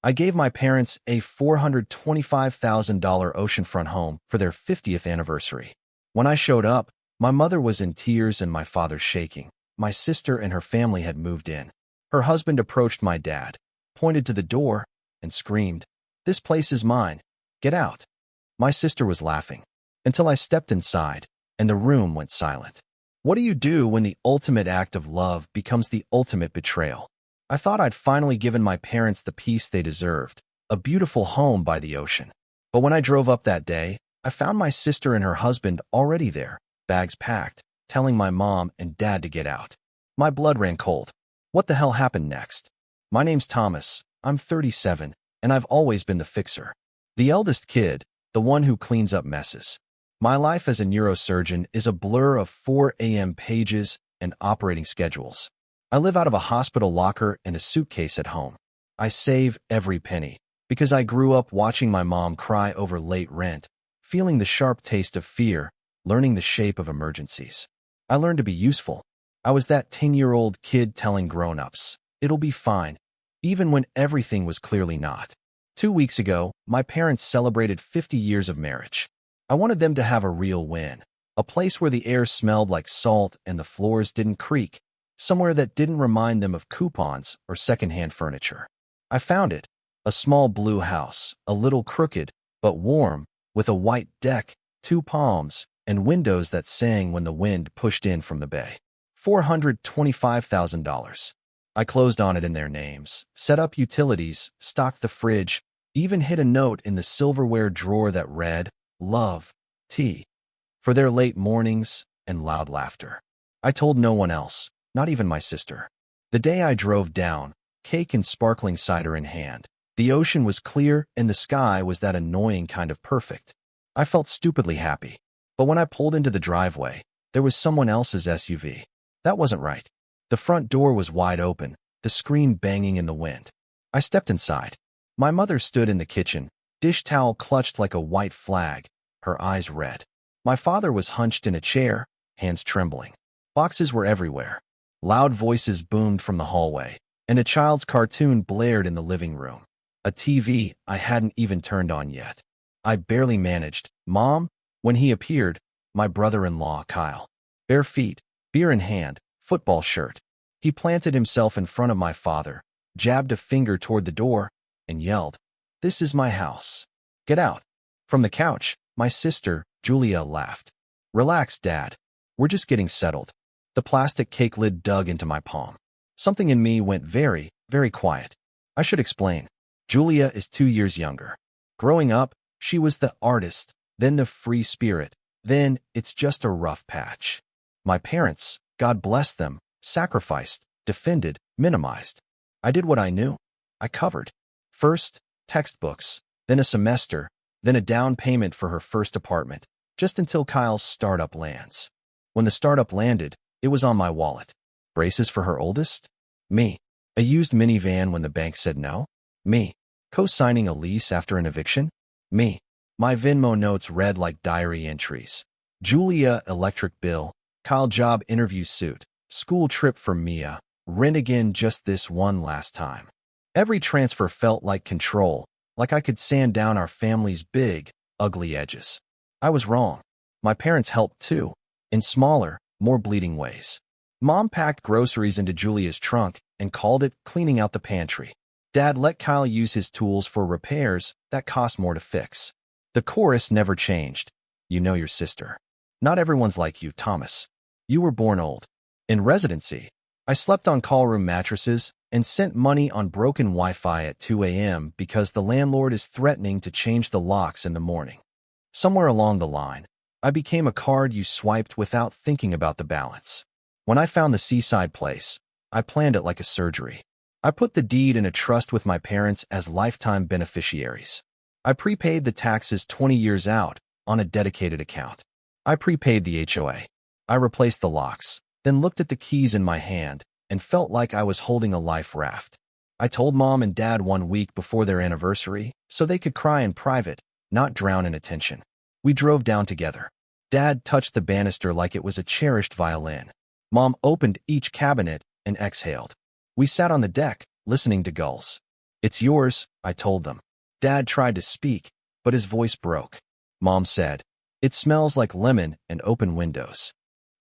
I gave my parents a $425,000 oceanfront home for their 50th anniversary. When I showed up, my mother was in tears and my father shaking. My sister and her family had moved in. Her husband approached my dad, pointed to the door, and screamed, "This place is mine. Get out." My sister was laughing, until I stepped inside, and the room went silent. What do you do when the ultimate act of love becomes the ultimate betrayal? I thought I'd finally given my parents the peace they deserved, a beautiful home by the ocean. But when I drove up that day, I found my sister and her husband already there, bags packed, telling my mom and dad to get out. My blood ran cold. What the hell happened next? My name's Thomas, I'm 37, and I've always been the fixer. The eldest kid, the one who cleans up messes. My life as a neurosurgeon is a blur of 4 a.m. pages and operating schedules. I live out of a hospital locker and a suitcase at home. I save every penny, because I grew up watching my mom cry over late rent, feeling the sharp taste of fear, learning the shape of emergencies. I learned to be useful. I was that 10-year-old kid telling grown-ups, "It'll be fine," even when everything was clearly not. 2 weeks ago, my parents celebrated 50 years of marriage. I wanted them to have a real win, a place where the air smelled like salt and the floors didn't creak, somewhere that didn't remind them of coupons or secondhand furniture. I found it, a small blue house, a little crooked, but warm, with a white deck, 2 palms, and windows that sang when the wind pushed in from the bay. $425,000. I closed on it in their names, set up utilities, stocked the fridge, even hid a note in the silverware drawer that read, "Love, tea," for their late mornings and loud laughter. I told no one else, not even my sister. The day I drove down, cake and sparkling cider in hand, the ocean was clear and the sky was that annoying kind of perfect. I felt stupidly happy. But when I pulled into the driveway, there was someone else's SUV. That wasn't right. The front door was wide open, the screen banging in the wind. I stepped inside. My mother stood in the kitchen, dish towel clutched like a white flag, her eyes red. My father was hunched in a chair, hands trembling. Boxes were everywhere. Loud voices boomed from the hallway, and a child's cartoon blared in the living room. A TV I hadn't even turned on yet. I barely managed, "Mom," when he appeared, my brother-in-law, Kyle. Bare feet, beer in hand, football shirt. He planted himself in front of my father, jabbed a finger toward the door, and yelled, "This is my house. Get out." From the couch, my sister, Julia, laughed. "Relax, Dad. We're just getting settled." The plastic cake lid dug into my palm. Something in me went very, very quiet. I should explain. Julia is 2 years younger. Growing up, she was the artist, then the free spirit, then it's just a rough patch. My parents, God bless them, sacrificed, defended, minimized. I did what I knew. I covered. First, textbooks, then a semester, then a down payment for her first apartment, just until Kyle's startup lands. When the startup landed, it was on my wallet. Braces for her oldest? Me. A used minivan when the bank said no? Me. Co-signing a lease after an eviction? Me. My Venmo notes read like diary entries. Julia electric bill, Kyle job interview suit, school trip for Mia, rent again just this one last time. Every transfer felt like control, like I could sand down our family's big, ugly edges. I was wrong. My parents helped too, in smaller, more bleeding ways. Mom packed groceries into Julia's trunk and called it cleaning out the pantry. Dad let Kyle use his tools for repairs that cost more to fix. The chorus never changed. You know your sister. Not everyone's like you, Thomas. You were born old. In residency, I slept on call room mattresses and sent money on broken Wi-Fi at 2 a.m. because the landlord is threatening to change the locks in the morning. Somewhere along the line, I became a card you swiped without thinking about the balance. When I found the seaside place, I planned it like a surgery. I put the deed in a trust with my parents as lifetime beneficiaries. I prepaid the taxes 20 years out on a dedicated account. I prepaid the HOA. I replaced the locks, then looked at the keys in my hand and felt like I was holding a life raft. I told Mom and Dad 1 week before their anniversary so they could cry in private, not drown in attention. We drove down together. Dad touched the banister like it was a cherished violin. Mom opened each cabinet and exhaled. We sat on the deck, listening to gulls. It's yours, I told them. Dad tried to speak, but his voice broke. Mom said, it smells like lemon and open windows.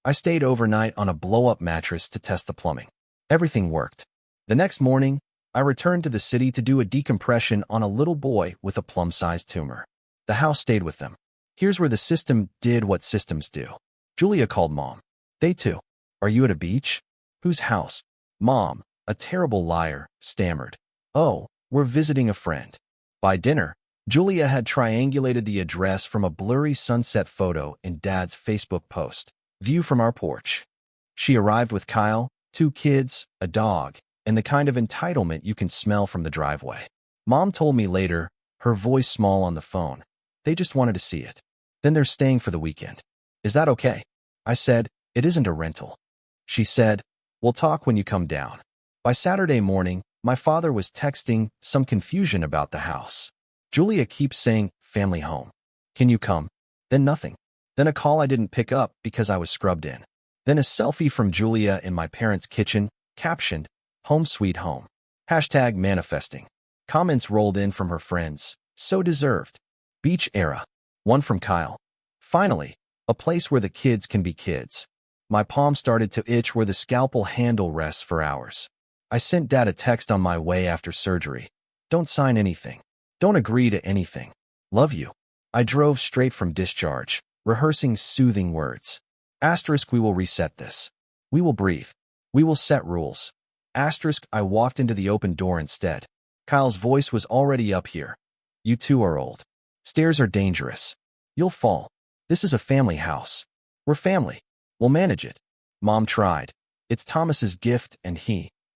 I stayed overnight on a blow-up mattress to test the plumbing. Everything worked. The next morning, I returned to the city to do a decompression on a little boy with a plum-sized tumor. The house stayed with them. Here's where the system did what systems do. Julia called Mom. Day 2. Are you at a beach? Whose house? Mom, a terrible liar, stammered. Oh, we're visiting a friend. By dinner, Julia had triangulated the address from a blurry sunset photo in Dad's Facebook post. View from our porch. She arrived with Kyle, 2 kids, a dog, and the kind of entitlement you can smell from the driveway. Mom told me later, her voice small on the phone. They just wanted to see it. Then they're staying for the weekend. Is that okay? I said, it isn't a rental. She said, we'll talk when you come down. By Saturday morning, my father was texting some confusion about the house. Julia keeps saying, family home. Can you come? Then nothing. Then a call I didn't pick up because I was scrubbed in. Then a selfie from Julia in my parents' kitchen, captioned, home sweet home. Hashtag manifesting. Comments rolled in from her friends. So deserved. Beach era. One from Kyle. Finally, a place where the kids can be kids. My palm started to itch where the scalpel handle rests for hours. I sent Dad a text on my way after surgery. Don't sign anything. Don't agree to anything. Love you. I drove straight from discharge, rehearsing soothing words. Asterisk, we will reset this. We will breathe. We will set rules. Asterisk, I walked into the open door instead. Kyle's voice was already up here. You two are old. Stairs are dangerous. You'll fall. This is a family house. We're family. We'll manage it. Mom tried. It's Thomas's gift and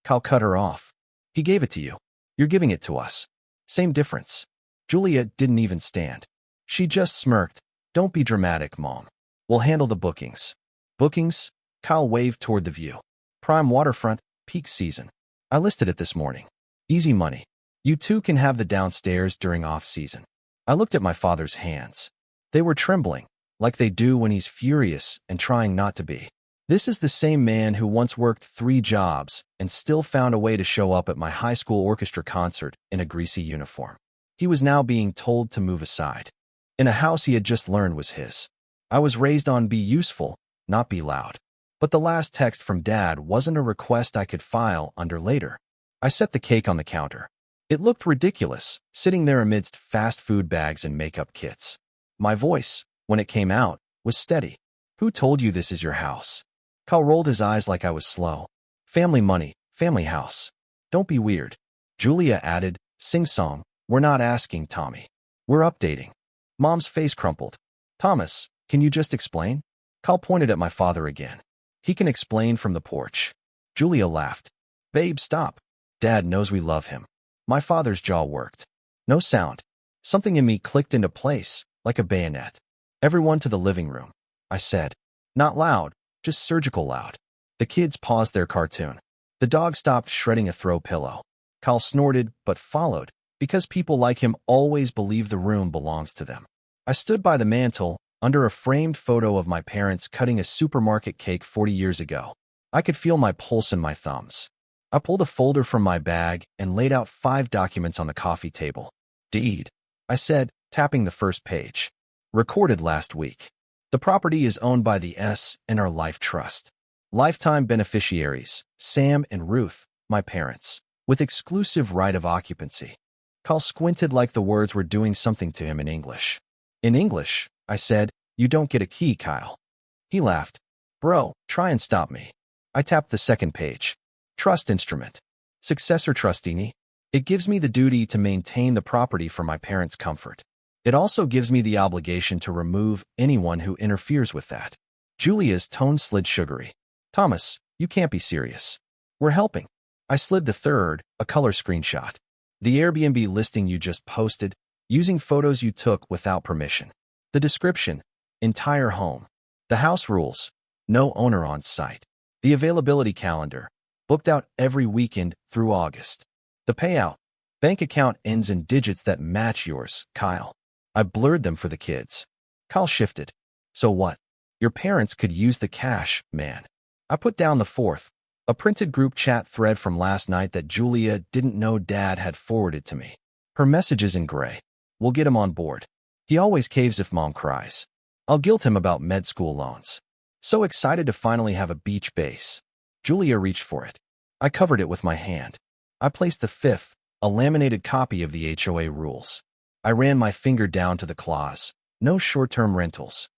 Kyle cut her off. He gave it to you. You're giving it to us. Same difference. Julia didn't even stand. She just smirked. Don't be dramatic, Mom. We'll handle the bookings. Bookings? Kyle waved toward the view. Prime waterfront, peak season. I listed it this morning. Easy money. You two can have the downstairs during off-season. I looked at my father's hands. They were trembling, like they do when he's furious and trying not to be. This is the same man who once worked 3 jobs and still found a way to show up at my high school orchestra concert in a greasy uniform. He was now being told to move aside. In a house he had just learned was his. I was raised on be useful, not be loud. But the last text from Dad wasn't a request I could file under later. I set the cake on the counter. It looked ridiculous, sitting there amidst fast food bags and makeup kits. My voice, when it came out, was steady. Who told you this is your house? Kyle rolled his eyes like I was slow. Family money, family house. Don't be weird. Julia added, sing-song, we're not asking Tommy. We're updating. Mom's face crumpled. Thomas, can you just explain? Kyle pointed at my father again. He can explain from the porch. Julia laughed. Babe, stop. Dad knows we love him. My father's jaw worked. No sound. Something in me clicked into place, like a bayonet. Everyone to the living room, I said. Not loud, just surgical loud. The kids paused their cartoon. The dog stopped shredding a throw pillow. Kyle snorted, but followed, because people like him always believe the room belongs to them. I stood by the mantel, under a framed photo of my parents cutting a supermarket cake 40 years ago. I could feel my pulse in my thumbs. I pulled a folder from my bag and laid out 5 documents on the coffee table. Deed, I said, tapping the first page. Recorded last week. The property is owned by the S&R Life Trust. Lifetime beneficiaries, Sam and Ruth, my parents, with exclusive right of occupancy. Kyle squinted like the words were doing something to him in English. In English, I said, you don't get a key, Kyle. He laughed. Bro, try and stop me. I tapped the second page. Trust instrument. Successor trustee. It gives me the duty to maintain the property for my parents' comfort. It also gives me the obligation to remove anyone who interferes with that. Julia's tone slid sugary. Thomas, you can't be serious. We're helping. I slid the third, a color screenshot. The Airbnb listing you just posted, using photos you took without permission. The description, entire home. The house rules, no owner on site. The availability calendar, booked out every weekend through August. The payout, bank account ends in digits that match yours, Kyle. I blurred them for the kids. Kyle shifted. So what? Your parents could use the cash, man. I put down the fourth, A printed group chat thread from last night that Julia didn't know Dad had forwarded to me. Her message is in gray. We'll get him on board. He always caves if Mom cries. I'll guilt him about med school loans. So excited to finally have a beach base. Julia reached for it. I covered it with my hand. I placed the fifth, a laminated copy of the HOA rules. I ran my finger down to the clause. No short-term rentals.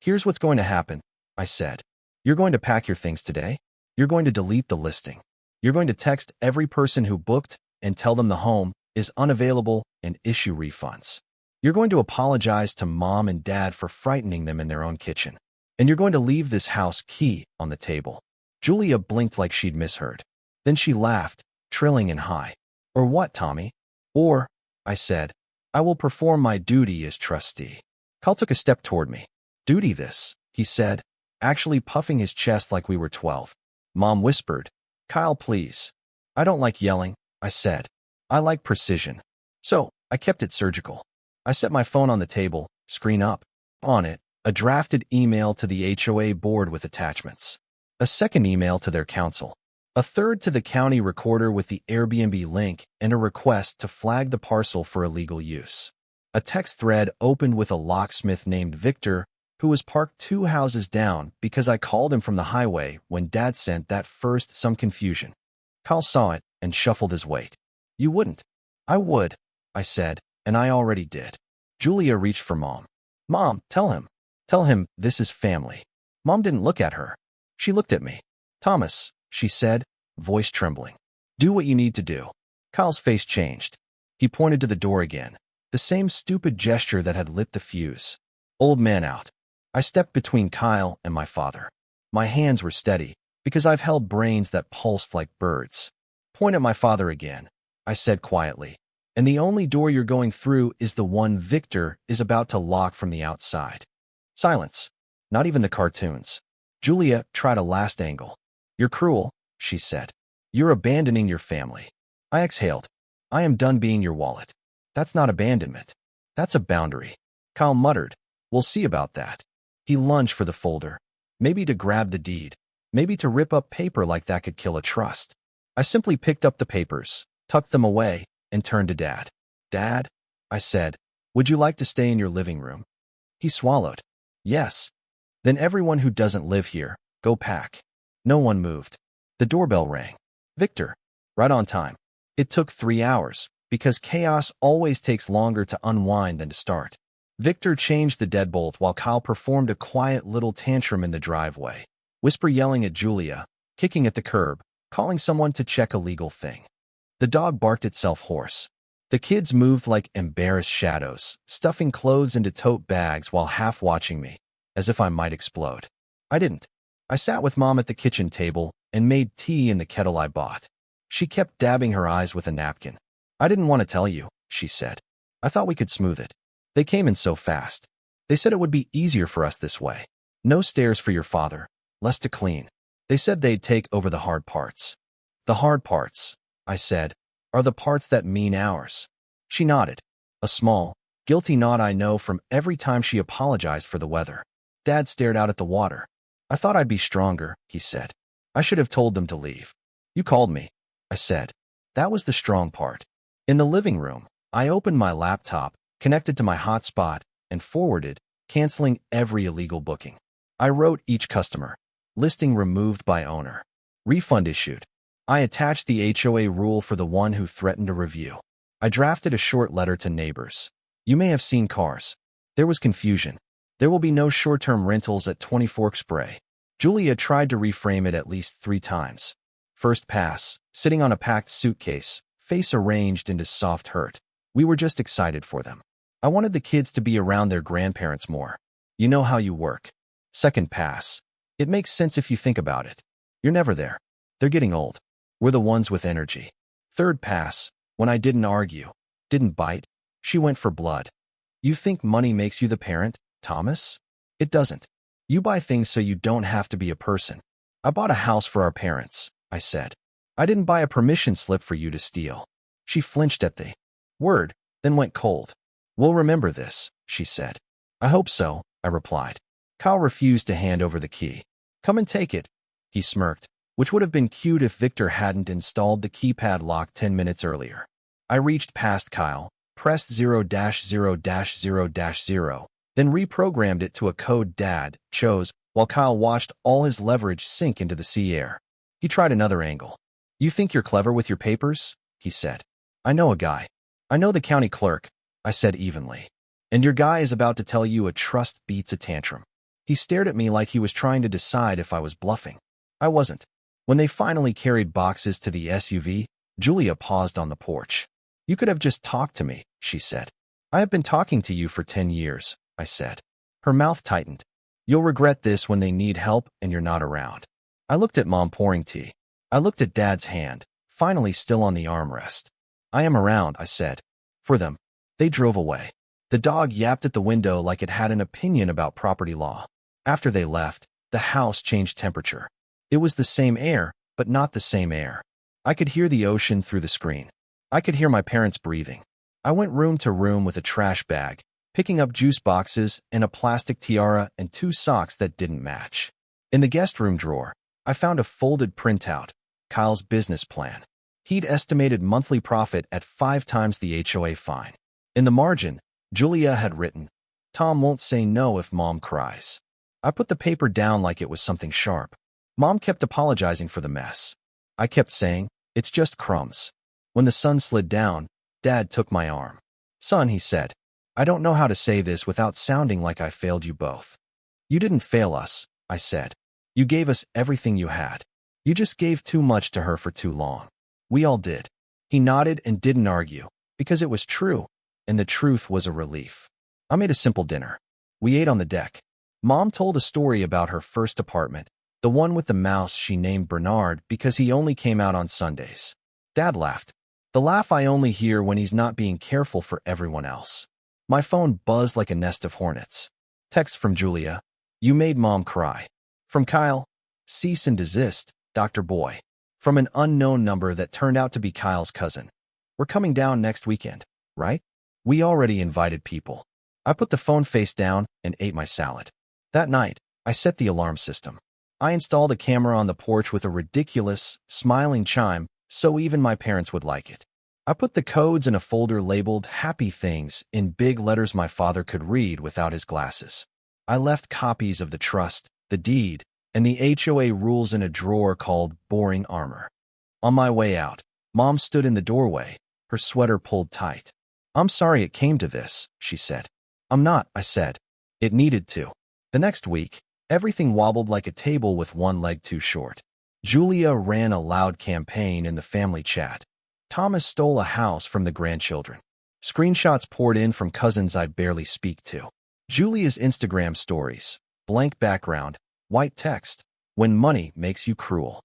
Here's what's going to happen, I said. You're going to pack your things today. You're going to delete the listing. You're going to text every person who booked and tell them the home is unavailable and issue refunds. You're going to apologize to Mom and Dad for frightening them in their own kitchen. And you're going to leave this house key on the table. Julia blinked like she'd misheard. Then she laughed, trilling and high. Or what, Tommy? Or, I said, I will perform my duty as trustee. Kyle took a step toward me. Duty this, he said, actually puffing his chest like we were 12. Mom whispered, Kyle, please. I don't like yelling, I said. I like precision. So, I kept it surgical. I set my phone on the table, screen up. On it, a drafted email to the HOA board with attachments. A second email to their council. A third to the county recorder with the Airbnb link and a request to flag the parcel for illegal use. A text thread opened with a locksmith named Victor, who was parked 2 houses down because I called him from the highway when Dad sent that first some confusion. Kyle saw it and shuffled his weight. You wouldn't. I would, I said, and I already did. Julia reached for Mom. Mom, tell him. Tell him this is family. Mom didn't look at her. She looked at me. Thomas, she said, voice trembling. Do what you need to do. Kyle's face changed. He pointed to the door again. The same stupid gesture that had lit the fuse. Old man out. I stepped between Kyle and my father. My hands were steady, because I've held brains that pulsed like birds. Point at my father again, I said quietly. And the only door you're going through is the one Victor is about to lock from the outside. Silence. Not even the cartoons. Julia tried a last angle. You're cruel, she said. You're abandoning your family. I exhaled. I am done being your wallet. That's not abandonment. That's a boundary. Kyle muttered. We'll see about that. He lunged for the folder. Maybe to grab the deed. Maybe to rip up paper like that could kill a trust. I simply picked up the papers, tucked them away, and turned to Dad. Dad, I said, would you like to stay in your living room? He swallowed. Yes. Then everyone who doesn't live here, go pack. No one moved. The doorbell rang. Victor. Right on time. It took 3 hours, because chaos always takes longer to unwind than to start. Victor changed the deadbolt while Kyle performed a quiet little tantrum in the driveway. Whisper yelling at Julia, kicking at the curb, calling someone to check a legal thing. The dog barked itself hoarse. The kids moved like embarrassed shadows, stuffing clothes into tote bags while half watching me, as if I might explode. I didn't. I sat with Mom at the kitchen table and made tea in the kettle I bought. She kept dabbing her eyes with a napkin. I didn't want to tell you, she said. I thought we could smooth it. They came in so fast. They said it would be easier for us this way. No stairs for your father, less to clean. They said they'd take over the hard parts. The hard parts, I said, are the parts that mean ours. She nodded. A small, guilty nod I know from every time she apologized for the weather. Dad stared out at the water. I thought I'd be stronger, he said. I should have told them to leave. You called me, I said. That was the strong part. In the living room, I opened my laptop, connected to my hotspot, and forwarded, canceling every illegal booking. I wrote each customer. Listing removed by owner. Refund issued. I attached the HOA rule for the one who threatened a review. I drafted a short letter to neighbors. You may have seen cars. There was confusion. There will be no short-term rentals at 20 Fork Spray. Julia tried to reframe it at least 3 times. First pass, sitting on a packed suitcase, face arranged into soft hurt. We were just excited for them. I wanted the kids to be around their grandparents more. You know how you work. Second pass. It makes sense if you think about it. You're never there. They're getting old. We're the ones with energy. Third pass. When I didn't argue, didn't bite, she went for blood. You think money makes you the parent, Thomas? It doesn't. You buy things so you don't have to be a person. I bought a house for our parents, I said. I didn't buy a permission slip for you to steal. She flinched at the word, then went cold. We'll remember this, she said. I hope so, I replied. Kyle refused to hand over the key. Come and take it. He smirked. which would have been cute if Victor hadn't installed the keypad lock 10 minutes earlier. I reached past Kyle, pressed 0-0-0-0, then reprogrammed it to a code Dad chose while Kyle watched all his leverage sink into the sea air. He tried another angle. "You think you're clever with your papers?" he said. "I know a guy. I know the county clerk," I said evenly. "And your guy is about to tell you a trust beats a tantrum." He stared at me like he was trying to decide if I was bluffing. I wasn't. When they finally carried boxes to the SUV, Julia paused on the porch. "You could have just talked to me," she said. "I have been talking to you for 10 years, I said. Her mouth tightened. "You'll regret this when they need help and you're not around." I looked at Mom pouring tea. I looked at Dad's hand, finally still on the armrest. "I am around," I said. "For them." They drove away. The dog yapped at the window like it had an opinion about property law. After they left, the house changed temperature. It was the same air, but not the same air. I could hear the ocean through the screen. I could hear my parents breathing. I went room to room with a trash bag, picking up juice boxes and a plastic tiara and 2 socks that didn't match. In the guest room drawer, I found a folded printout, Kyle's business plan. He'd estimated monthly profit at 5 times the HOA fine. In the margin, Julia had written, "Tom won't say no if Mom cries." I put the paper down like it was something sharp. Mom kept apologizing for the mess. I kept saying, "It's just crumbs." When the sun slid down, Dad took my arm. "Son," he said, "I don't know how to say this without sounding like I failed you both." "You didn't fail us," I said. "You gave us everything you had. You just gave too much to her for too long." "We all did." He nodded and didn't argue, because it was true, and the truth was a relief. I made a simple dinner. We ate on the deck. Mom told a story about her first apartment, the one with the mouse she named Bernard because he only came out on Sundays. Dad laughed. The laugh I only hear when he's not being careful for everyone else. My phone buzzed like a nest of hornets. Text from Julia. "You made Mom cry." From Kyle. "Cease and desist, Dr. Boy." From an unknown number that turned out to be Kyle's cousin. "We're coming down next weekend, right?" We already invited people. I put the phone face down and ate my salad. That night, I set the alarm system. I installed a camera on the porch with a ridiculous, smiling chime so even my parents would like it. I put the codes in a folder labeled Happy Things in big letters my father could read without his glasses. I left copies of the trust, the deed, and the HOA rules in a drawer called Boring Armor. On my way out, Mom stood in the doorway, her sweater pulled tight. "I'm sorry it came to this," she said. "I'm not," I said. "It needed to." The next week, everything wobbled like a table with one leg too short. Julia ran a loud campaign in the family chat. Thomas stole a house from the grandchildren. Screenshots poured in from cousins I barely speak to. Julia's Instagram stories, blank background, white text, "When money makes you cruel."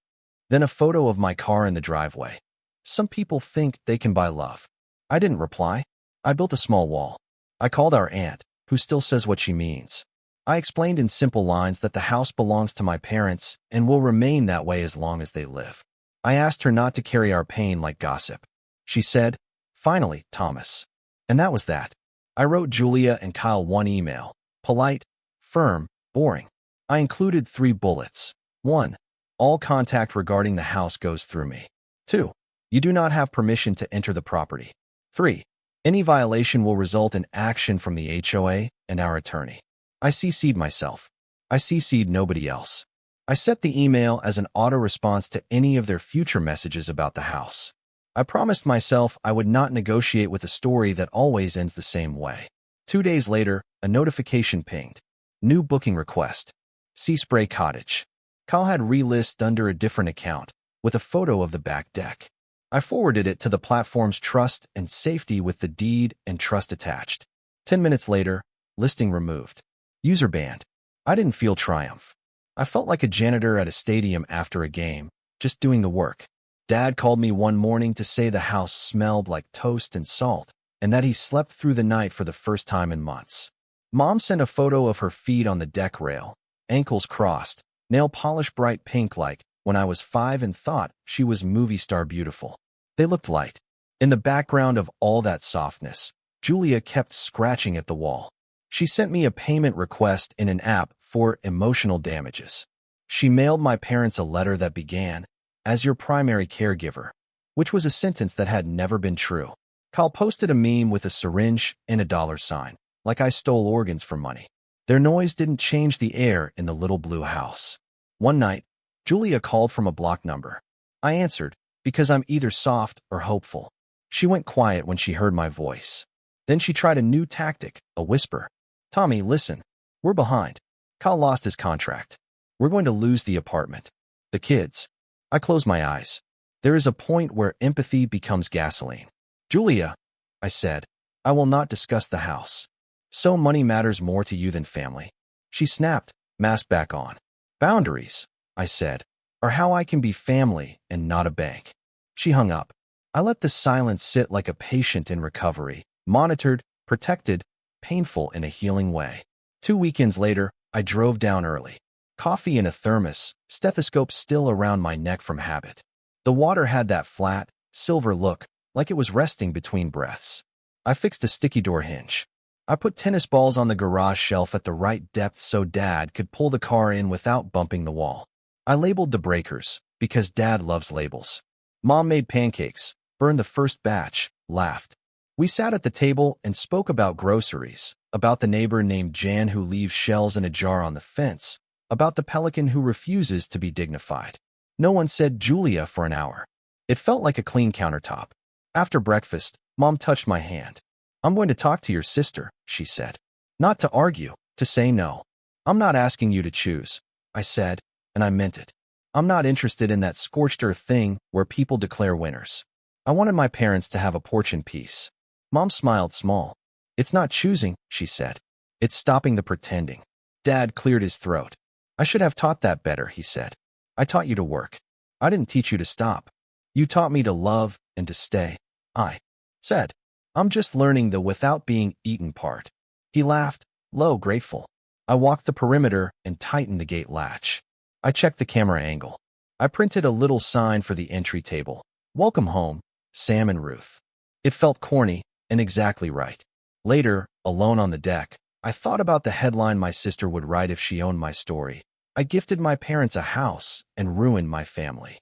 Then a photo of my car in the driveway. "Some people think they can buy love." I didn't reply. I built a small wall. I called our aunt, who still says what she means. I explained in simple lines that the house belongs to my parents and will remain that way as long as they live. I asked her not to carry our pain like gossip. She said, "Finally, Thomas." And that was that. I wrote Julia and Kyle one email. Polite, firm, boring. I included 3 bullets. 1. All contact regarding the house goes through me. 2. You do not have permission to enter the property. 3. Any violation will result in action from the HOA and our attorney. I CC'd myself. I CC'd nobody else. I set the email as an auto-response to any of their future messages about the house. I promised myself I would not negotiate with a story that always ends the same way. 2 days later, a notification pinged. New booking request. Sea Spray Cottage. Kyle had relisted under a different account, with a photo of the back deck. I forwarded it to the platform's trust and safety with the deed and trust attached. 10 minutes later, listing removed. User banned. I didn't feel triumph. I felt like a janitor at a stadium after a game, just doing the work. Dad called me one morning to say the house smelled like toast and salt, and that he slept through the night for the first time in months. Mom sent a photo of her feet on the deck rail, ankles crossed, nail polish bright pink like when I was 5 and thought she was movie star beautiful. They looked light. In the background of all that softness, Julia kept scratching at the wall. She sent me a payment request in an app for emotional damages. She mailed my parents a letter that began, "As your primary caregiver," which was a sentence that had never been true. Cal posted a meme with a syringe and a dollar sign, like I stole organs for money. Their noise didn't change the air in the little blue house. One night, Julia called from a block number. I answered, because I'm either soft or hopeful. She went quiet when she heard my voice. Then she tried a new tactic, a whisper. "Tommy, listen. We're behind. Cal lost his contract. We're going to lose the apartment. The kids." I closed my eyes. There is a point where empathy becomes gasoline. "Julia," I said, "I will not discuss the house. So money matters more to you than family." She snapped, mask back on. "Boundaries," I said, "are how I can be family and not a bank." She hung up. I let the silence sit like a patient in recovery, monitored, protected, painful in a healing way. 2 weekends later, I drove down early. Coffee in a thermos, stethoscope still around my neck from habit. The water had that flat, silver look, like it was resting between breaths. I fixed a sticky door hinge. I put tennis balls on the garage shelf at the right depth so Dad could pull the car in without bumping the wall. I labeled the breakers, because Dad loves labels. Mom made pancakes, burned the first batch, laughed. We sat at the table and spoke about groceries, about the neighbor named Jan who leaves shells in a jar on the fence, about the pelican who refuses to be dignified. No one said Julia for an hour. It felt like a clean countertop. After breakfast, Mom touched my hand. "I'm going to talk to your sister," she said. "Not to argue, to say no. I'm not asking you to choose," I said, and I meant it. I'm not interested in that scorched earth thing where people declare winners. I wanted my parents to have a porch in peace. Mom smiled small. "It's not choosing," she said. "It's stopping the pretending." Dad cleared his throat. "I should have taught that better," he said. "I taught you to work. I didn't teach you to stop. You taught me to love and to stay." I said, "I'm just learning the without being eaten part." He laughed, low, grateful. I walked the perimeter and tightened the gate latch. I checked the camera angle. I printed a little sign for the entry table. "Welcome home, Sam and Ruth." It felt corny and exactly right. Later, alone on the deck, I thought about the headline my sister would write if she owned my story. "I gifted my parents a house and ruined my family."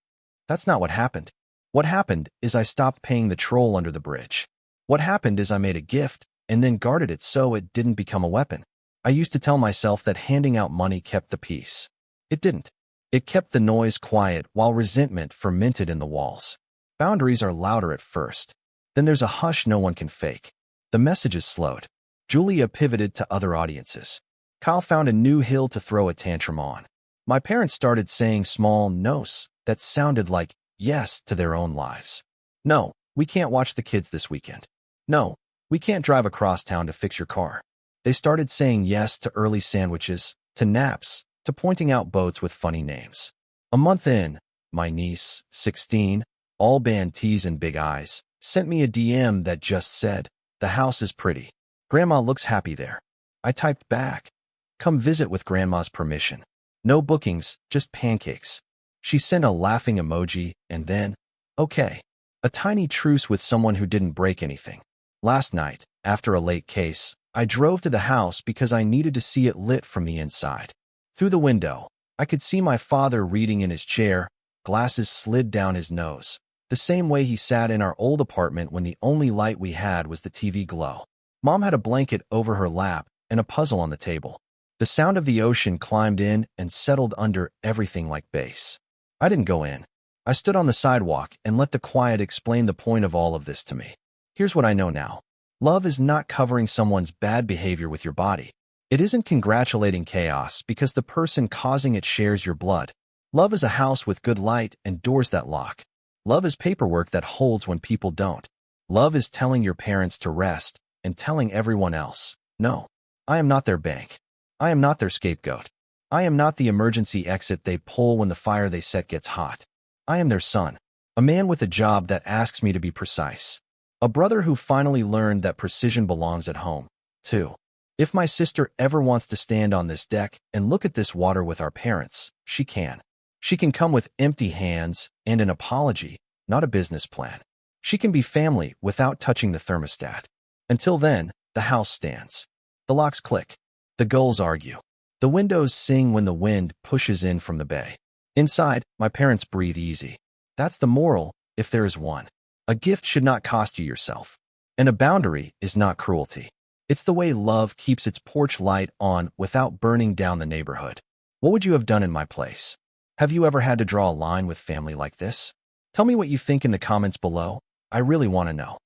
That's not what happened. What happened is I stopped paying the troll under the bridge. What happened is I made a gift and then guarded it so it didn't become a weapon. I used to tell myself that handing out money kept the peace. It didn't. It kept the noise quiet while resentment fermented in the walls. Boundaries are louder at first. Then there's a hush no one can fake. The messages slowed. Julia pivoted to other audiences. Kyle found a new hill to throw a tantrum on. My parents started saying small no's that sounded like yes to their own lives. "No, we can't watch the kids this weekend." "No, we can't drive across town to fix your car." They started saying yes to early sandwiches, to naps, to pointing out boats with funny names. A month in, my niece, 16, all band tees and big eyes, sent me a DM that just said, "The house is pretty. Grandma looks happy there." I typed back, "Come visit with Grandma's permission." No bookings, just pancakes. She sent a laughing emoji and then, "Okay." A tiny truce with someone who didn't break anything. Last night, after a late case, I drove to the house because I needed to see it lit from the inside. Through the window, I could see my father reading in his chair, glasses slid down his nose, the same way he sat in our old apartment when the only light we had was the TV glow. Mom had a blanket over her lap and a puzzle on the table. The sound of the ocean climbed in and settled under everything like bass. I didn't go in. I stood on the sidewalk and let the quiet explain the point of all of this to me. Here's what I know now. Love is not covering someone's bad behavior with your body. It isn't congratulating chaos because the person causing it shares your blood. Love is a house with good light and doors that lock. Love is paperwork that holds when people don't. Love is telling your parents to rest and telling everyone else, "No, I am not their bank. I am not their scapegoat. I am not the emergency exit they pull when the fire they set gets hot. I am their son, a man with a job that asks me to be precise. A brother who finally learned that precision belongs at home, too. If my sister ever wants to stand on this deck and look at this water with our parents, she can. She can come with empty hands and an apology, not a business plan. She can be family without touching the thermostat. Until then, the house stands. The locks click. The gulls argue. The windows sing when the wind pushes in from the bay. Inside, my parents breathe easy. That's the moral, if there is one. A gift should not cost you yourself. And a boundary is not cruelty. It's the way love keeps its porch light on without burning down the neighborhood. What would you have done in my place? Have you ever had to draw a line with family like this? Tell me what you think in the comments below. I really want to know.